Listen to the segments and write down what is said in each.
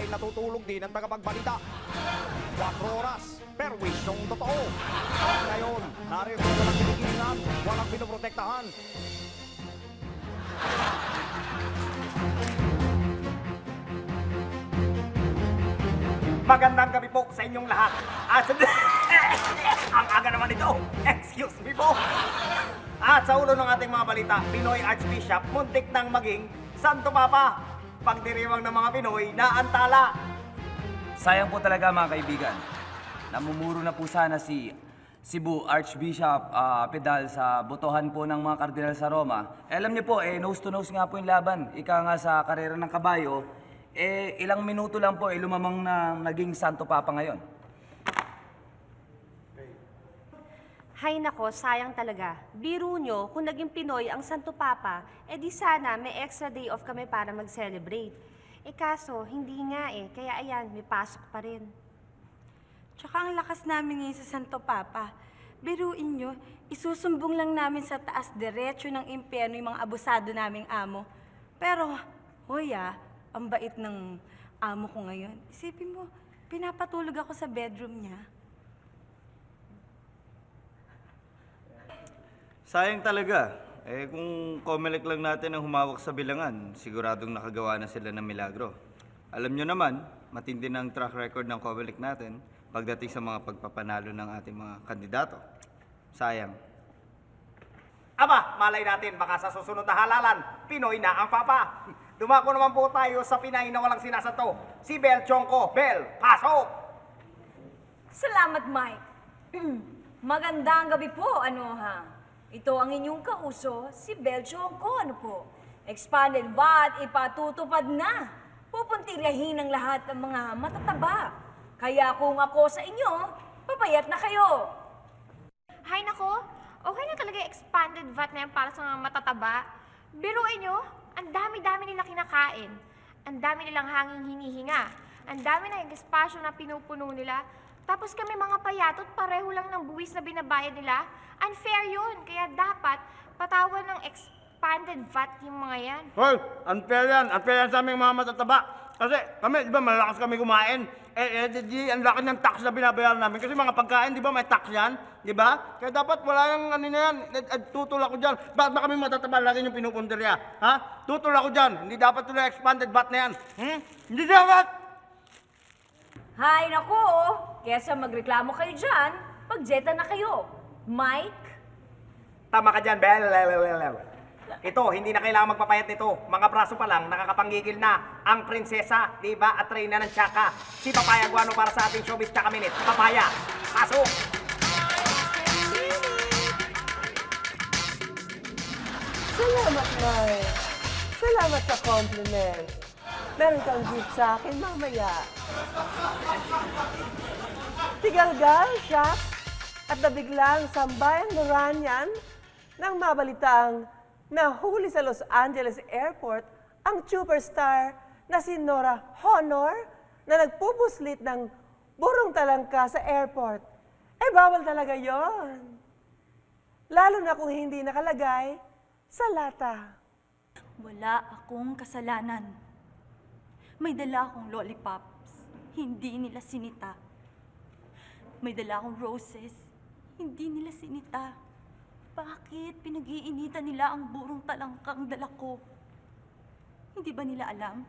dahil natutulog din ang tagapagbalita. 4 oras, perwisyong totoo. Ngayon, narito walang kinikilingan, walang pinoprotektahan. Magandang gabi po sa inyong lahat. Ang aga naman ito. Excuse me po. At sa ulo ng ating mga balita, Pinoy Archbishop muntik nang maging Santo Papa. Pagdiriwang ng mga Pinoy na antala. Sayang po talaga mga kaibigan. Namumuro na po sana si Cebu Archbishop Pedal sa botohan po ng mga kardinal sa Roma. Alam niyo po, nose to nose nga po yung laban. Ika nga sa karera ng kabayo, ilang minuto lang po, lumamang na naging Santo Papa ngayon. Hay nako, sayang talaga. Biro nyo, kung naging Pinoy ang Santo Papa, di sana may extra day off kami para mag-celebrate. Kaso, hindi nga kaya ayan, may pasok pa rin. Tsaka ang lakas namin ngayon sa Santo Papa. Biruin nyo, isusumbong lang namin sa taas diretso ng impyerno yung mga abusado naming amo. Pero, ang bait ng amo ko ngayon. Isipin mo, pinapatulog ako sa bedroom niya. Sayang talaga. Kung Comelec lang natin ang humawak sa bilangan, siguradong nakagawa na sila ng milagro. Alam nyo naman, matindi ng track record ng Comelec natin pagdating sa mga pagpapanalo ng ating mga kandidato. Sayang. Aba, malay natin, baka sa susunod na halalan, Pinoy na ang Papa. Dumako naman po tayo sa Pinay na walang sinasato. Si Bel Chongko. Bel, pasok! Salamat, Mike. Magandang gabi po, Ito ang inyong kauso, si Bel Chongko, Expanded VAT, ipatutupad na. Pupuntiryahin ang lahat ng mga matataba. Kaya kung ako sa inyo, papayat na kayo. Hay nako, okay na talaga yung expanded VAT na yan para sa mga matataba. Biruin nyo, ang dami-dami nila kinakain. Ang dami nilang hanging hinihinga. Ang dami na yung espasyo na pinupuno nila. Tapos kami mga payatot, pareho lang ng buwis na binabayad nila. Unfair yun, kaya dapat patawan ng expanded VAT yung mga yan. Hoy, unfair yan. Unfair yan sa aming mga matataba. Kasi kami, di ba, malakas kami kumain. Ang laki ng tax na binabayaran namin. Kasi mga pagkain, di ba, may tax yan? Di ba? Kaya dapat wala yung ano na yan. Tutol ako dyan. Bakit ba kami matataba lagi yung pinupunderya? Ha? Tutol ako dyan. Hindi dapat tuloy expanded VAT na yan. Hindi dapat! Hay naku, kesa magreklamo kayo dyan, pagjeta na kayo. Mike? Tama ka dyan, Bel. Ito, hindi na kailangan magpapayat nito. Mga braso pa lang, nakakapanggigil na ang prinsesa, di ba, at reyna ng Tsaka. Si Papaya Guano para sa ating showbiz Tsaka Minute. Papaya, pasok! Salamat, Mike. Salamat sa compliment. Meron kang gift sa akin mamaya. Tigalgal siya at nabiglang sambayang Noranyan nang mabalitang nahuli sa Los Angeles Airport ang superstar na si Nora Honor na nagpupuslit ng burong talangka sa airport. Bawal talaga yon. Lalo na kung hindi nakalagay sa lata. Wala akong kasalanan. May dala akong lollipops. Hindi nila sinita. May dala akong roses. Hindi nila sinita. Bakit pinag-iinitan nila ang burong talangkang dala ko? Hindi ba nila alam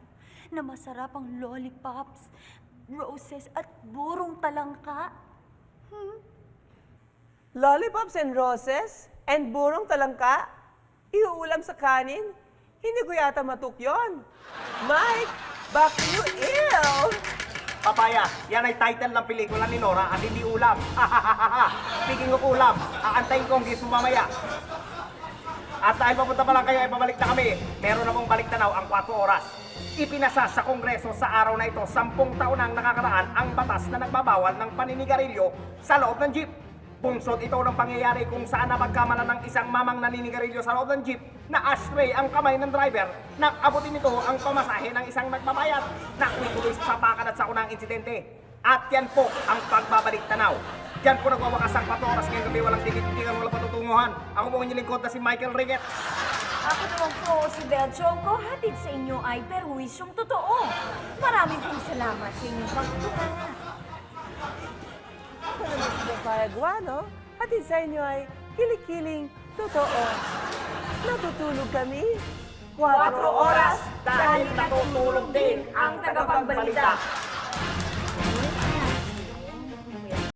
na masarap ang lollipops, roses at burong talangka? Lollipops and roses and burong talangka? Iuulam sa kanin? Hindi ko yata matuk yun. Mike, back to you, ew! Papaya, yan ay title ng pelikula ni Nora at hindi ulam. Speaking of ulam, aantayin ko ang gifts mo mamaya. At dahil papunta pa lang kayo, ay pabalik na kami. Meron na pong balik tanaw ang 4 oras. Ipinasa sa Kongreso sa araw na ito, 10 taon nang nakakaraan ang batas na nagbabawal ng paninigarilyo sa loob ng jeep. Bunsod ito ng pangyayari kung saan napagkamala ng isang mamang naninigarilyo sa loob ng jeep na ashtray ang kamay ng driver nang abutin nito ang pamasahe ng isang nagbabayad na tuloy sa sapakan at sa unang insidente. At yan po ang pagbabalik tanaw. Diyan po nagwawakas ang 4 oras ngayong gabi, walang tigit-tigan, walang patutunguhan. Ako po ang inyong lingkod na si Michael Riget. Ako naman po si Bel Chongko, hatid sa inyo ay perwisyong totoo. Maraming pong Salamat sa inyong pagtutulungan. Sa naman si Paraguano, hatid sa inyo ay kilikiling totoo. Natutulog kami. 4 4 oras dahil natutulog din ang tagapagbalita.